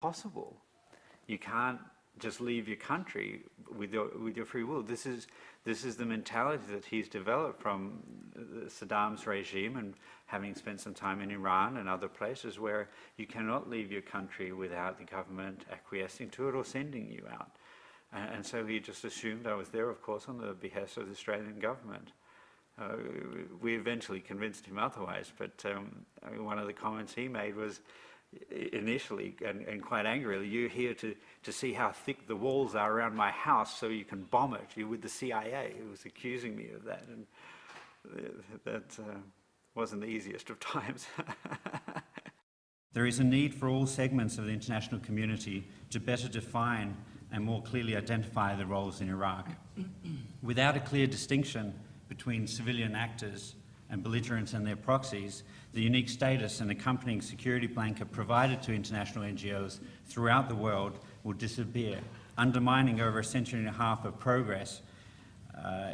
possible. You can't just leave your country with your free will. This is the mentality that he's developed from Saddam's regime, and having spent some time in Iran and other places where you cannot leave your country without the government acquiescing to it or sending you out. And so he just assumed I was there, of course, on the behest of the Australian government. We eventually convinced him otherwise, but one of the comments he made was, initially, and quite angrily, "You're here to see how thick the walls are around my house so you can bomb it. You're with the CIA." He was accusing me of that, and that wasn't the easiest of times. There is a need for all segments of the international community to better define and more clearly identify the roles in Iraq. Without a clear distinction between civilian actors and belligerents and their proxies, the unique status and accompanying security blanket provided to international NGOs throughout the world will disappear, undermining over a century and a half of progress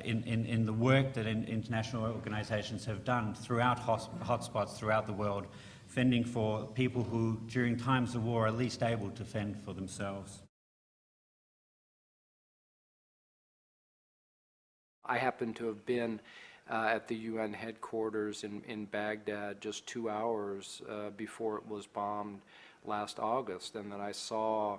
in the work that international organisations have done throughout hotspots throughout the world, fending for people who, during times of war, are least able to fend for themselves. I happen to have been at the UN headquarters in Baghdad just 2 hours before it was bombed last August, and then I saw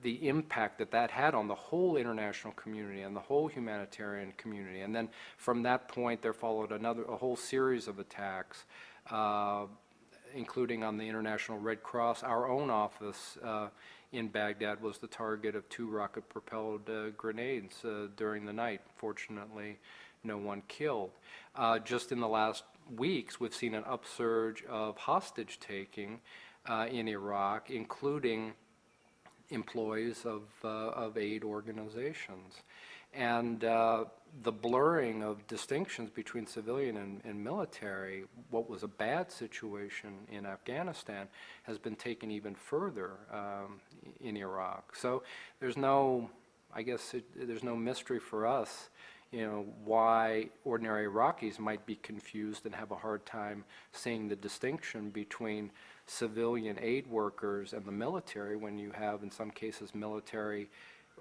the impact that that had on the whole international community and the whole humanitarian community. And then from that point there followed a whole series of attacks, including on the International Red Cross. Our own office in Baghdad was the target of 2 rocket-propelled grenades during the night. Fortunately, no one killed. Just in the last weeks, we've seen an upsurge of hostage-taking in Iraq, including employees of aid organizations. And the blurring of distinctions between civilian and military, what was a bad situation in Afghanistan, has been taken even further in Iraq. So there's no, I guess, there's no mystery for us, why ordinary Iraqis might be confused and have a hard time seeing the distinction between civilian aid workers and the military, when you have, in some cases, military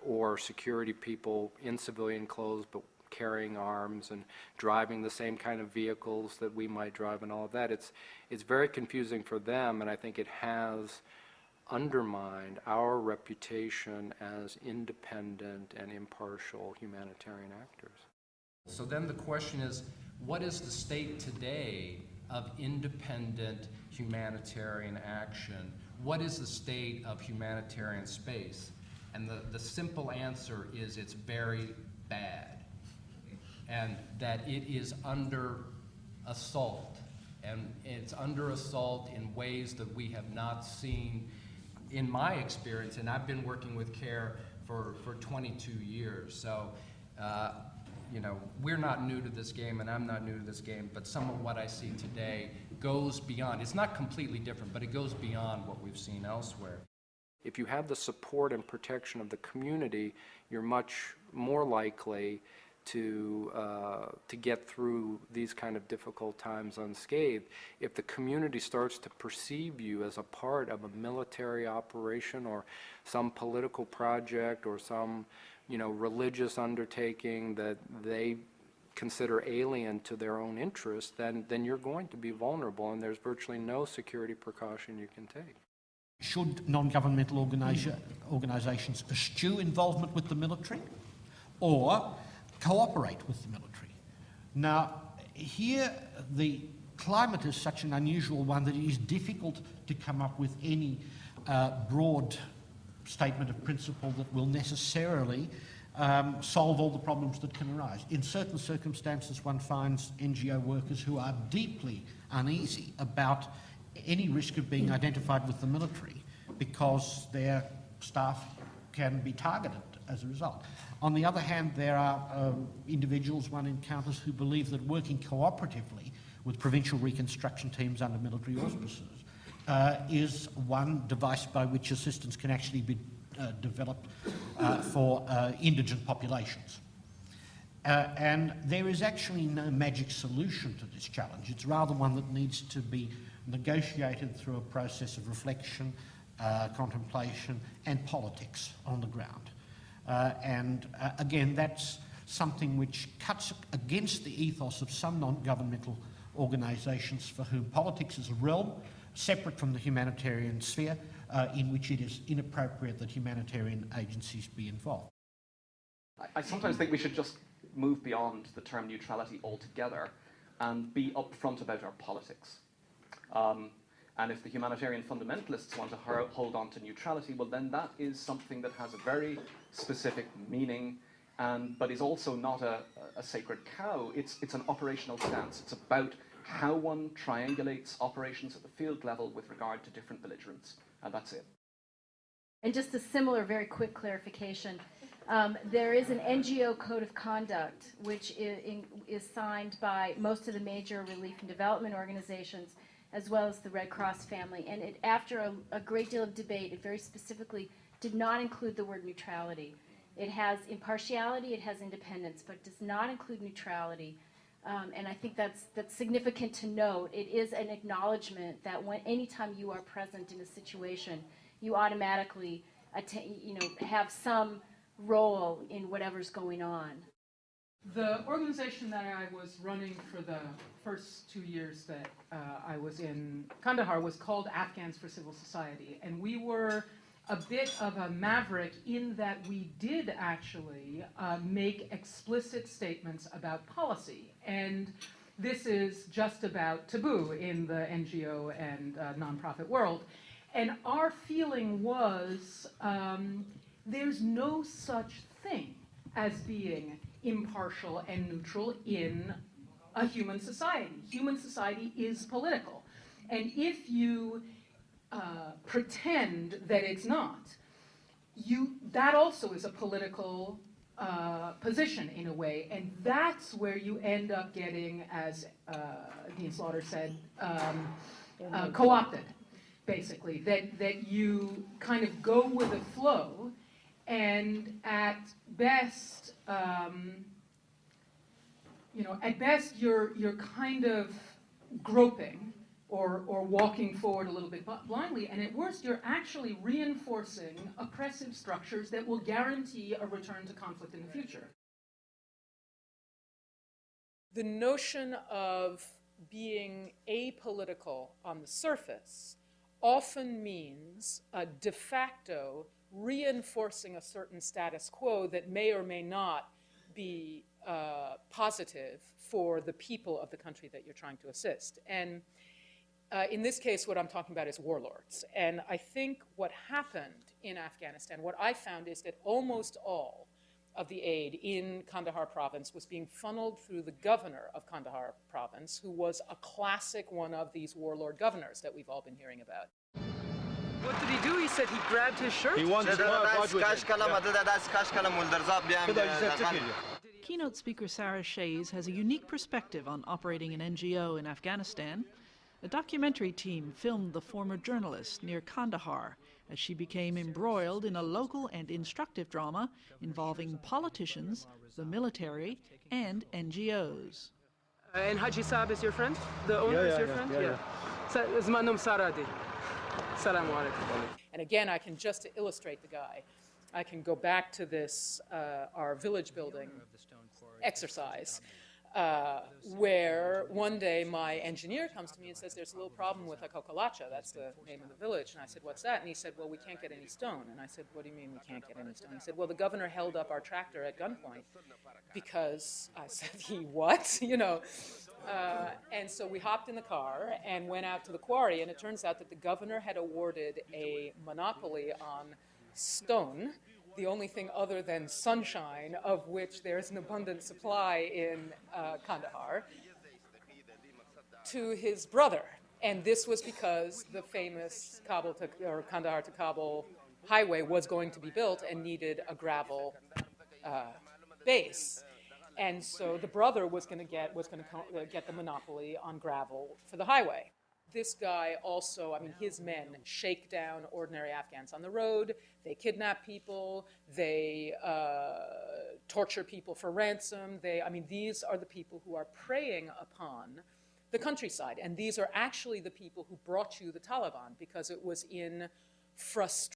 or security people in civilian clothes but carrying arms and driving the same kind of vehicles that we might drive and all of that. It's very confusing for them, and I think it has undermined our reputation as independent and impartial humanitarian actors. So then the question is, what is the state today of independent humanitarian action? What is the state of humanitarian space? And the simple answer is it's very bad, and that it is under assault. And it's under assault in ways that we have not seen in my experience, and I've been working with CARE for 22 years. So, we're not new to this game, and I'm not new to this game, but some of what I see today goes beyond. It's not completely different, but it goes beyond what we've seen elsewhere. If you have the support and protection of the community, you're much more likely to get through these kind of difficult times unscathed. If the community starts to perceive you as a part of a military operation or some political project or some religious undertaking that they consider alien to their own interests, then you're going to be vulnerable, and there's virtually no security precaution you can take. Should non-governmental organisations eschew involvement with the military or cooperate with the military? Now, here the climate is such an unusual one that it is difficult to come up with any broad statement of principle that will necessarily solve all the problems that can arise. In certain circumstances, one finds NGO workers who are deeply uneasy about any risk of being identified with the military because their staff can be targeted as a result. On the other hand, there are individuals one encounters who believe that working cooperatively with provincial reconstruction teams under military auspices is one device by which assistance can actually be developed for indigent populations. And there is actually no magic solution to this challenge. It's rather one that needs to be negotiated through a process of reflection, contemplation, and politics on the ground. Again, that's something which cuts against the ethos of some non-governmental organisations for whom politics is a realm separate from the humanitarian sphere, in which it is inappropriate that humanitarian agencies be involved. I sometimes think we should just move beyond the term neutrality altogether and be upfront about our politics. And if the humanitarian fundamentalists want to hold on to neutrality, well then that is something that has a very specific meaning, but is also not a sacred cow. It's an operational stance. It's about how one triangulates operations at the field level with regard to different belligerents, and that's it. And just a similar, very quick clarification. There is an NGO code of conduct which is signed by most of the major relief and development organizations, as well as the Red Cross family. And it, after a great deal of debate, it very specifically did not include the word neutrality. It has impartiality, it has independence, but does not include neutrality. And I think that's significant to note. It is an acknowledgement that anytime you are present in a situation, you automatically have some role in whatever's going on. The organization that I was running for the first 2 years that I was in Kandahar was called Afghans for Civil Society, and we were a bit of a maverick in that we did actually make explicit statements about policy, and this is just about taboo in the NGO and nonprofit world. And our feeling was there's no such thing as being impartial and neutral in a human society. Human society is political. And if you pretend that it's not, that also is a political position in a way. And that's where you end up getting, as Dean Slaughter said, co-opted, basically. That you kind of go with the flow, and at best, you're kind of groping or walking forward a little bit blindly, and at worst, you're actually reinforcing oppressive structures that will guarantee a return to conflict in the future. The notion of being apolitical on the surface often means a de facto reinforcing a certain status quo that may or may not be positive for the people of the country that you're trying to assist. And in this case, what I'm talking about is warlords. And I think what happened in Afghanistan, what I found is that almost all of the aid in Kandahar province was being funneled through the governor of Kandahar province, who was a classic one of these warlord governors that we've all been hearing about. What did he do? He said he grabbed his shirt. He wants Keynote speaker Sarah Shays has a unique perspective on operating an NGO in Afghanistan. A documentary team filmed the former journalist near Kandahar as she became embroiled in a local and instructive drama involving politicians, the military, and NGOs. And Haji Saab is your friend? The owner is your friend? Yeah. Zmanum Saradi. Salam alaikum. And again, I can, just to illustrate the guy, I can go back to this, our village building exercise, where one day my engineer comes to me and says, there's a little problem with a Kokolacha, that's the name of the village. And I said, what's that? And he said, well, we can't get any stone. And I said, what do you mean we can't get any stone? He said, well, the governor held up our tractor at gunpoint because I said, he what? You know. And so we hopped in the car and went out to the quarry, and it turns out that the governor had awarded a monopoly on stone, the only thing other than sunshine, of which there's an abundant supply in Kandahar, to his brother. And this was because the famous Kandahar to Kabul highway was going to be built and needed a gravel base. And so the brother was going to get the monopoly on gravel for the highway. This guy also, I mean, his men shake down ordinary Afghans on the road. They kidnap people. They torture people for ransom. These are the people who are preying upon the countryside. And these are actually the people who brought you the Taliban, because it was in frustrating